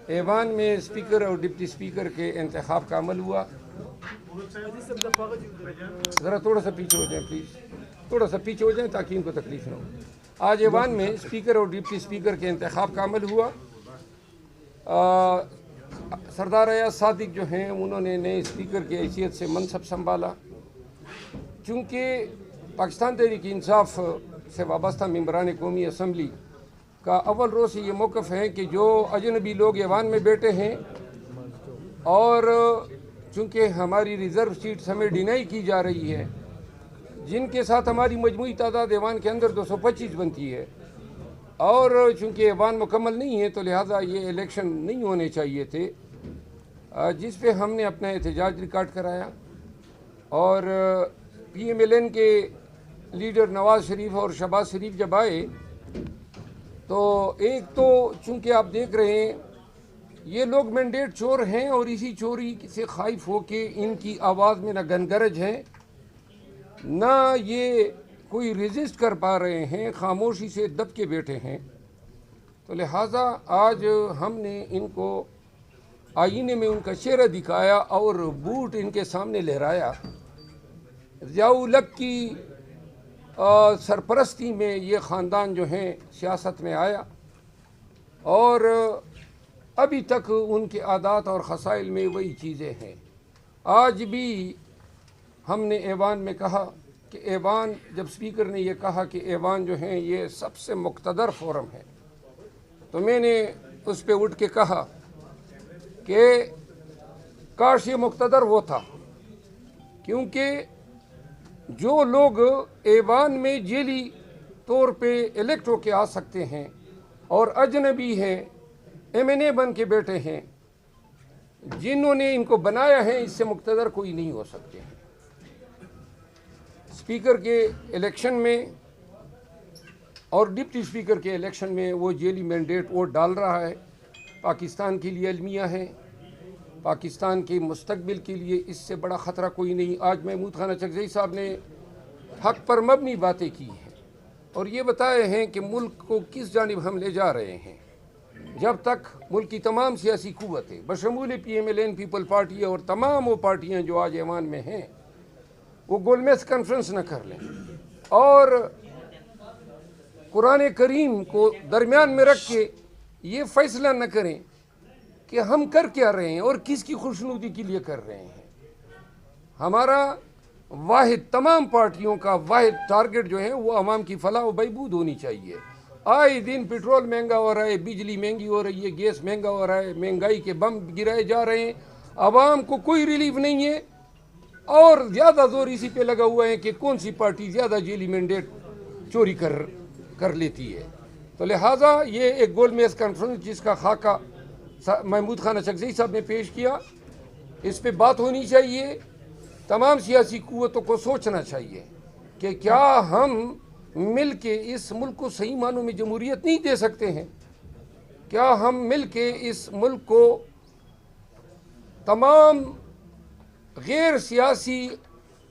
ایوان میں اسپیکر اور ڈپٹی اسپیکر کے انتخاب کا عمل ہوا. ذرا تھوڑا سا پیچھے ہو جائیں پلیز, تھوڑا سا پیچھے ہو جائیں تاکہ ان کو تکلیف نہ ہو. آج ایوان میں اسپیکر اور ڈپٹی اسپیکر کے انتخاب کا عمل ہوا. سردار ایاز صادق جو ہیں انہوں نے نئے اسپیکر کی حیثیت سے منصب سنبھالا. چونکہ پاکستان تحریک انصاف سے وابستہ ممبران قومی اسمبلی کا اول روز سے یہ موقف ہے کہ جو اجنبی لوگ ایوان میں بیٹھے ہیں اور چونکہ ہماری ریزرو سیٹس ہمیں ڈینائی کی جا رہی ہے, جن کے ساتھ ہماری مجموعی تعداد ایوان کے اندر 225 بنتی ہے, اور چونکہ ایوان مکمل نہیں ہے تو لہٰذا یہ الیکشن نہیں ہونے چاہیے تھے, جس پہ ہم نے اپنا احتجاج ریکارڈ کرایا. اور پی ایم ایل این کے لیڈر نواز شریف اور شہباز شریف جب آئے تو ایک تو چونکہ آپ دیکھ رہے ہیں یہ لوگ مینڈیٹ چور ہیں اور اسی چوری سے خائف ہو کے ان کی آواز میں نہ گنگرج ہے نہ یہ کوئی ریزسٹ کر پا رہے ہیں, خاموشی سے دب کے بیٹھے ہیں. تو لہٰذا آج ہم نے ان کو آئینے میں ان کا چہرہ دکھایا اور بوٹ ان کے سامنے لہرایا. ضیاء الحق کی سرپرستی میں یہ خاندان جو ہیں سیاست میں آیا اور ابھی تک ان کے عادات اور خصائل میں وہی چیزیں ہیں. آج بھی ہم نے ایوان میں کہا کہ ایوان, جب اسپیکر نے یہ کہا کہ ایوان جو ہیں یہ سب سے مقتدر فورم ہے, تو میں نے اس پہ اٹھ کے کہا کہ کاش یہ مقتدر وہ تھا, کیونکہ جو لوگ ایوان میں جیلی طور پہ الیکٹ ہو کے آ سکتے ہیں اور اجنبی ہیں, ایم این اے بن کے بیٹھے ہیں, جنہوں نے ان کو بنایا ہے, اس سے مقتدر کوئی نہیں ہو سکتے ہیں. اسپیکر کے الیکشن میں اور ڈپٹی اسپیکر کے الیکشن میں وہ جیلی مینڈیٹ ووٹ ڈال رہا ہے. پاکستان کے لیے المیہ ہے, پاکستان کے مستقبل کے لیے اس سے بڑا خطرہ کوئی نہیں. آج محمود خان اچکزئی صاحب نے حق پر مبنی باتیں کی ہیں اور یہ بتائے ہیں کہ ملک کو کس جانب ہم لے جا رہے ہیں. جب تک ملک کی تمام سیاسی قوتیں بشمول P M L N People Party اور تمام وہ پارٹیاں جو آج ایوان میں ہیں وہ گول میز کانفرنس نہ کر لیں اور قرآن کریم کو درمیان میں رکھ کے یہ فیصلہ نہ کریں کہ ہم کر کیا رہے ہیں اور کس کی خوشنودی کے لیے کر رہے ہیں. ہمارا واحد, تمام پارٹیوں کا واحد ٹارگٹ جو ہے وہ عوام کی فلاح و بہبود ہونی چاہیے. آئے دن پٹرول مہنگا ہو رہا ہے, بجلی مہنگی ہو رہی ہے, گیس مہنگا ہو رہا ہے, مہنگائی کے بم گرائے جا رہے ہیں, عوام کو کوئی ریلیف نہیں ہے اور زیادہ زور اسی پہ لگا ہوا ہے کہ کون سی پارٹی زیادہ جیلی مینڈیٹ چوری کر لیتی ہے. تو لہٰذا یہ ایک گول میز کانفرنس جس کا خاکہ محمود خان اچکزئی صاحب نے پیش کیا, اس پہ بات ہونی چاہیے. تمام سیاسی قوتوں کو سوچنا چاہیے کہ کیا ہم مل کے اس ملک کو صحیح معنوں میں جمہوریت نہیں دے سکتے ہیں, کیا ہم مل کے اس ملک کو تمام غیر سیاسی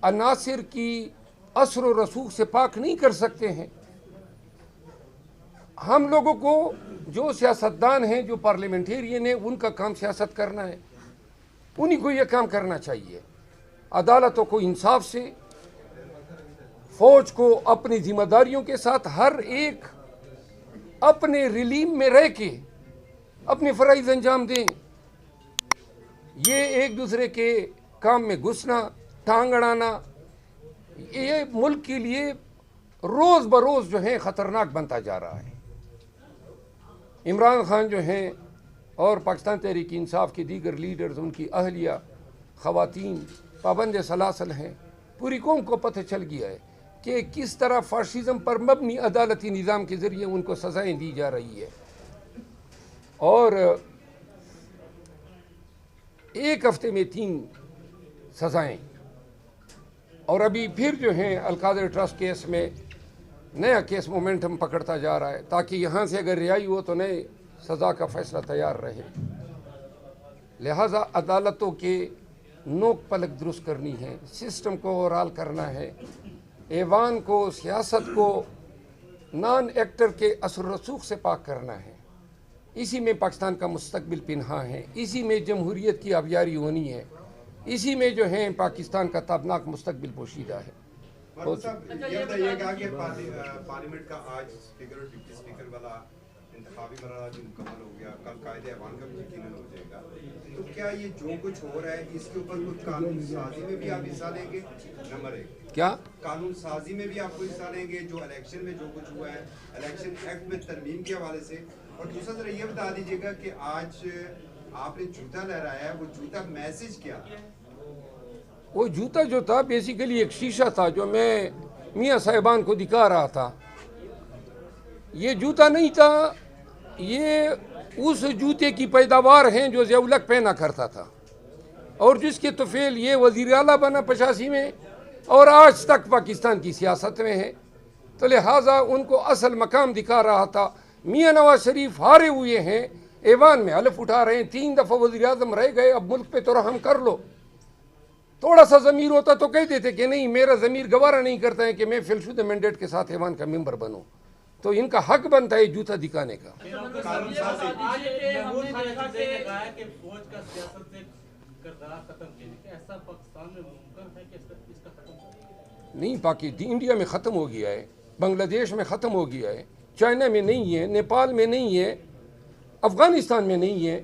عناصر کی اثر و رسوخ سے پاک نہیں کر سکتے ہیں. ہم لوگوں کو جو سیاستدان ہیں, جو پارلیمنٹیرین ہیں, ان کا کام سیاست کرنا ہے, انہی کو یہ کام کرنا چاہیے. عدالتوں کو انصاف سے, فوج کو اپنی ذمہ داریوں کے ساتھ, ہر ایک اپنے ریلیم میں رہ کے اپنے فرائض انجام دیں. یہ ایک دوسرے کے کام میں گھسنا, ٹانگ اڑانا, یہ ملک کے لیے روز بروز جو ہے خطرناک بنتا جا رہا ہے. عمران خان جو ہیں اور پاکستان تحریک انصاف کے دیگر لیڈرز, ان کی اہلیہ, خواتین پابند سلاسل ہیں. پوری قوم کو پتہ چل گیا ہے کہ کس طرح فاشزم پر مبنی عدالتی نظام کے ذریعے ان کو سزائیں دی جا رہی ہے. اور ایک ہفتے میں 3 سزائیں, اور ابھی پھر جو ہیں القادر ٹرسٹ کیس میں نیا کیس مومنٹم پکڑتا جا رہا ہے تاکہ یہاں سے اگر رہائی ہو تو نئے سزا کا فیصلہ تیار رہے. لہٰذا عدالتوں کے نوک پلک درست کرنی ہے, سسٹم کو اوورال کرنا ہے, ایوان کو, سیاست کو نان ایکٹر کے اثر و رسوخ سے پاک کرنا ہے. اسی میں پاکستان کا مستقبل پنہا ہے، اسی میں جمہوریت کی آبیاری ہونی ہے، اسی میں جو ہے پاکستان کا تابناک مستقبل پوشیدہ ہے۔ یہ بتائیے گا کہ پارلیمنٹ کا آج اسپیکر اور ڈپٹی اسپیکر والا انتخابی مرحلہ جو مکمل ہو گیا، کل قائد ایوان کا بھی یقیناً ہو جائے گا، تو کیا یہ جو کچھ ہو رہا ہے اس کے اوپر کوئی قانون سازی میں بھی آپ حصہ لیں گے؟ نمبر 1، کیا قانون سازی میں بھی آپ کو حصہ لیں گے جو الیکشن میں جو کچھ ہوا ہے، الیکشن ایکٹ میں ترمیم کے حوالے سے؟ اور دوسرا ذرا یہ بتا دیجیے گا کہ آج آپ نے جوتا لہرایا ہے، وہ جوتا میسج کیا تھا؟ وہ جوتا جو تھا بیسیکلی ایک شیشہ تھا جو میں میاں صاحبان کو دکھا رہا تھا۔ یہ جوتا نہیں تھا، یہ اس جوتے کی پیداوار ہیں جو ضیاء الحق پہنا کرتا تھا، اور جس کے طفیل یہ وزیر اعلیٰ بنا 85 میں اور آج تک پاکستان کی سیاست میں ہے، تو لہٰذا ان کو اصل مقام دکھا رہا تھا۔ میاں نواز شریف ہارے ہوئے ہیں، ایوان میں حلف اٹھا رہے ہیں، 3 دفعہ وزیر اعظم رہ گئے، اب ملک پہ تو رحم کر لو۔ تھوڑا سا ضمیر ہوتا تو کہہ دیتے کہ نہیں، میرا ضمیر گوارا نہیں کرتا ہے کہ میں فی الشدہ مینڈیٹ کے ساتھ ایوان کا ممبر بنوں، تو ان کا حق بنتا ہے جوتا دکھانے کا۔ نہیں، انڈیا میں ختم ہو گیا ہے، بنگلہ دیش میں ختم ہو گیا ہے، چائنا میں نہیں ہے، نیپال میں نہیں ہے، افغانستان میں نہیں ہے،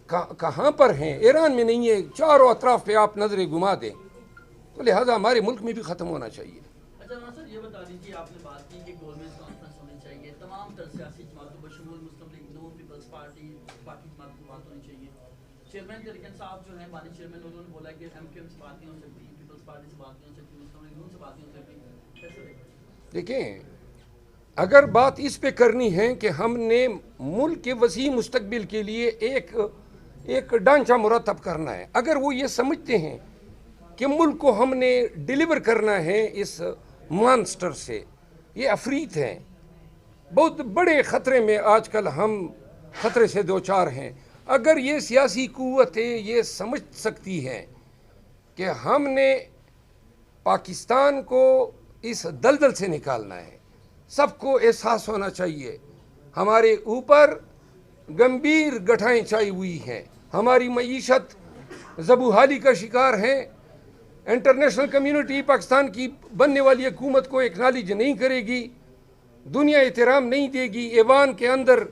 کہاں پر ہیں؟ ایران میں نہیں ہے، چاروں اطراف پہ آپ نظریں گھما دیں، تو لہٰذا ہمارے ملک میں بھی ختم ہونا چاہیے۔ اچھا سر، یہ بتا دیجیے، آپ نے بات کی کہ گورنمنٹ کانفرنس ہونی چاہیے، تمام تر سیاسی جماعتوں بشمول مسلم لیگ نون، پیپلز پارٹی، باقی جماعتوں کی بات ہونی چاہیے۔ چیئرمین ترکن صاحب جو ہیں، مانی چیئرمین، انہوں نے بولا کہ ایم کیو ایم سے بات نہیں ہو سکتی، پیپلز پارٹی سے بات نہیں ہو سکتی، مسلم لیگ نون سے بات نہیں ہو سکتی، کیسے دیکھیں؟ دیکھیں، اگر بات اس پہ کرنی ہے کہ ہم نے ملک کے وسیع مستقبل کے لیے ایک ڈھانچہ مرتب کرنا ہے، اگر وہ یہ سمجھتے ہیں کہ ملک کو ہم نے ڈیلیور کرنا ہے اس مانسٹر سے، یہ عفریت ہیں، بہت بڑے خطرے میں آج کل ہم خطرے سے دوچار ہیں۔ اگر یہ سیاسی قوتیں یہ سمجھ سکتی ہیں کہ ہم نے پاکستان کو اس دلدل سے نکالنا ہے، سب کو احساس ہونا چاہیے ہمارے اوپر گمبھیر گٹھائیں چھائی ہوئی ہیں، ہماری معیشت زبوحالی کا شکار ہے، انٹرنیشنل کمیونٹی پاکستان کی بننے والی حکومت کو ایکنالج نہیں کرے گی، دنیا احترام نہیں دے گی، ایوان کے اندر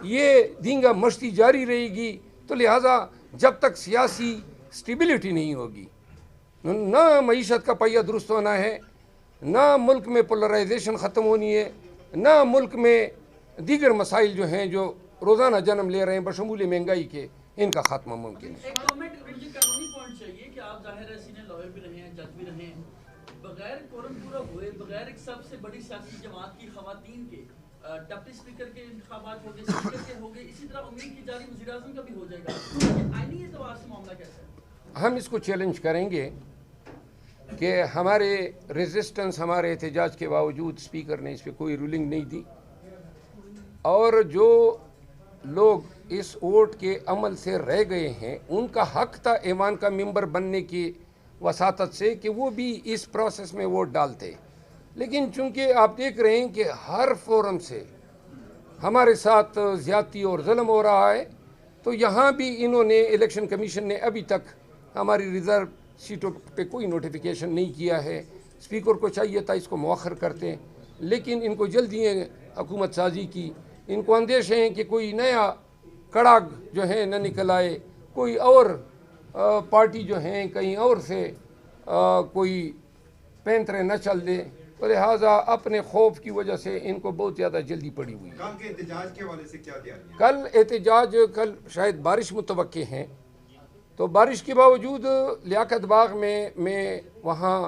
یہ دینگا مشتی جاری رہے گی، تو لہٰذا جب تک سیاسی سٹیبلٹی نہیں ہوگی، نہ معیشت کا پہیہ درست ہونا ہے، نہ ملک میں پولرائزیشن ختم ہونی ہے، نہ ملک میں دیگر مسائل جو ہیں جو روزانہ جنم لے رہے ہیں بشمول مہنگائی کے، ان کا خاتمہ ممکن ہے۔ ایک گورنمنٹ مجھے قانونی پوائنٹ چاہیے کہ آپ ظاہر ہے سینئر لائر بھی رہے ہیں، جج بھی رہے ہیں، بغیر کورم پورا ہوئے، بغیر ایک سب سے بڑی سیاسی جماعت کی خواتین کے ڈپٹی اسپیکر کے انتخابات ہو گئے، اسپیکر کے ہو گئے، اسی طرح امید کی جا رہی وزیر اعظم کا بھی ہو جائے گا، آئینی اعتبار سے معاملہ کیسا ہے؟ ہم اس کو چیلنج کریں گے کہ ہمارے ریزسٹنس، ہمارے احتجاج کے باوجود اسپیکر نے اس پہ کوئی رولنگ نہیں دی، اور جو لوگ اس ووٹ کے عمل سے رہ گئے ہیں ان کا حق تھا ایوان کا ممبر بننے کی وساطت سے کہ وہ بھی اس پروسیس میں ووٹ ڈالتے، لیکن چونکہ آپ دیکھ رہے ہیں کہ ہر فورم سے ہمارے ساتھ زیادتی اور ظلم ہو رہا ہے، تو یہاں بھی انہوں نے الیکشن کمیشن نے ابھی تک ہماری ریزرو سیٹوں پہ کوئی نوٹیفیکیشن نہیں کیا ہے۔ اسپیکر کو چاہیے تھا اس کو مؤخر کرتے، لیکن ان کو جلدی ہے حکومت سازی کی، ان کو اندیشے ہیں کہ کوئی نیا کڑاگ جو ہے نہ نکل آئے، کوئی اور پارٹی جو ہیں کہیں اور سے کوئی پینترے نہ چل دے، تو لہٰذا اپنے خوف کی وجہ سے ان کو بہت زیادہ جلدی پڑی ہوئی ہے۔ کل کے احتجاج کے حوالے سے کیا تیاری؟ کل شاید بارش متوقع ہیں، تو بارش کے باوجود لیاقت باغ میں وہاں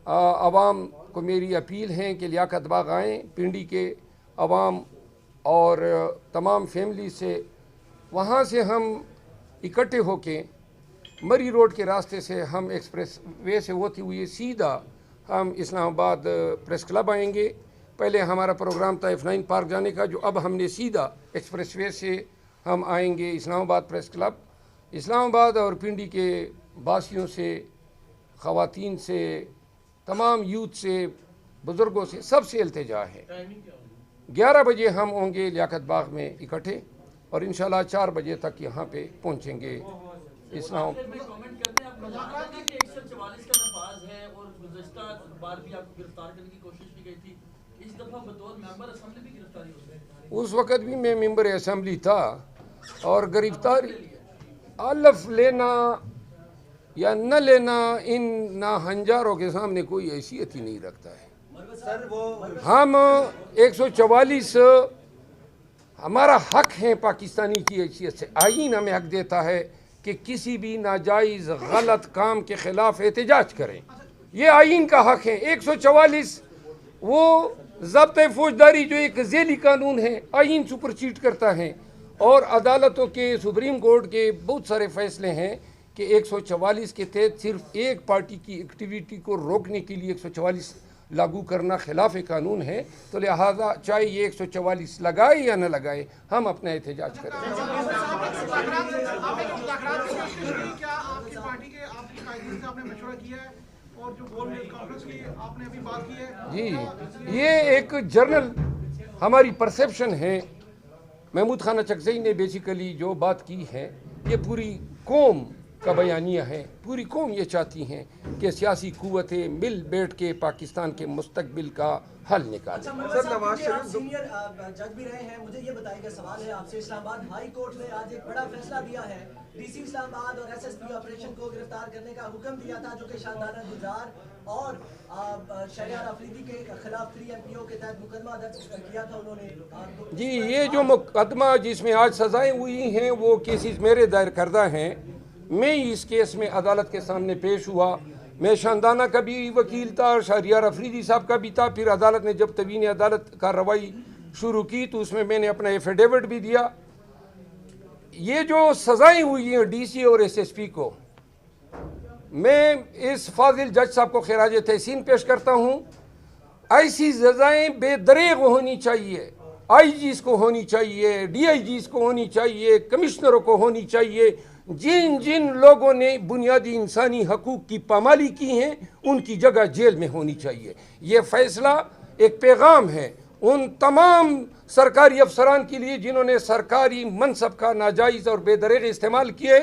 عوام کو میری اپیل ہے کہ لیاقت باغ آئیں، پنڈی کے عوام اور تمام فیملی سے، وہاں سے ہم اکٹھے ہو کے مری روڈ کے راستے سے ہم ایکسپریس وے سے ہوتی ہوئی سیدھا ہم اسلام آباد پریس کلب آئیں گے۔ پہلے ہمارا پروگرام تھا F9 پارک جانے کا، جو اب ہم نے سیدھا ایکسپریس وے سے ہم آئیں گے اسلام آباد پریس کلب۔ اسلام آباد اور پنڈی کے باسیوں سے، خواتین سے، تمام یوتھ سے، بزرگوں سے، سب سے التجا ہے 11 بجے ہم ہوں گے لیاقت باغ میں اکٹھے، اور انشاءاللہ 4 بجے تک یہاں پہ پہنچیں گے. اسلام آخر میں کامنٹ کرتے ہیں. آپ کو جانا تھا کہ 144 کا نفاذ ہے اور گزشتہ بار بھی آپ کو گرفتار کرنے کی کوشش کی گئی تھی, اس دفعہ بطور ممبر اسمبلی بھی گرفتاری ہو گئی. اس وقت بھی میں ممبر اسمبلی تھا, اور گرفتاری الف لینا یا نہ لینا ان ناہنجاروں کے سامنے کوئی حیثیت ہی نہیں رکھتا ہے. ہم 144 ہمارا حق ہے پاکستانی کی حیثیت سے. آئین ہمیں حق دیتا ہے کہ کسی بھی ناجائز غلط کام کے خلاف احتجاج کریں, یہ آئین کا حق ہے. 144 وہ ضابطۂ فوجداری جو ایک ذیلی قانون ہے, آئین سپرسیڈ کرتا ہے, اور عدالتوں کے سپریم کورٹ کے بہت سارے فیصلے ہیں کہ 144 کے تحت صرف ایک پارٹی کی ایکٹیویٹی کو روکنے کے لیے 144 لاگو کرنا خلاف قانون ہے. تو لہٰذا چاہے یہ 144 لگائے یا نہ لگائے, ہم اپنا احتجاج کریں. جی, یہ ایک جرنل ہماری پرسیپشن ہے. محمود خان اچکزئی نے بیسیکلی جو بات کی ہے یہ پوری قوم کا بیانیہ ہے. پوری قوم یہ چاہتی ہیں کہ سیاسی قوتیں مل بیٹھ کے پاکستان کے مستقبل کا حل نکالیں. سر نواز شریف سینئر جج بھی رہے ہیں, مجھے یہ بتائیں کہ سوال ہے آپ سے, اسلام آباد ہائی کورٹ نے آج ایک بڑا فیصلہ دیا ہے. ڈی سی اسلام آباد اور ایس ایس پی آپریشن کو گرفتار کرنے کا حکم دیا تھا, جو کہ شاہدانہ گلزار اور شہریار آفریدی کے خلاف 3 MPO کے تحت مقدمہ درج کیا تھا انہوں نے. جی, یہ جو مقدمہ جس میں آج سزائیں ہوئی ہیں وہ کیسز میرے دائر کردہ ہیں. میں اس کیس میں عدالت کے سامنے پیش ہوا. میں شاندانہ کا بھی وکیل تھا اور شہریار آفریدی صاحب کا بھی تھا. پھر عدالت نے جب تبین عدالت کارروائی شروع کی تو اس میں میں نے اپنا ایفیڈیوٹ بھی دیا. یہ جو سزائیں ہوئی ہیں ڈی سی اور ایس ایس پی کو, میں اس فاضل جج صاحب کو خراج تحسین پیش کرتا ہوں. ایسی سزائیں بے دریغ ہونی چاہیے. آئی جیز کو ہونی چاہیے, ڈی آئی جیز کو ہونی چاہیے, کمشنروں کو ہونی چاہیے. جن جن لوگوں نے بنیادی انسانی حقوق کی پامالی کی ہیں ان کی جگہ جیل میں ہونی چاہیے. یہ فیصلہ ایک پیغام ہے ان تمام سرکاری افسران کے لیے جنہوں نے سرکاری منصب کا ناجائز اور بے دریغ استعمال کیے.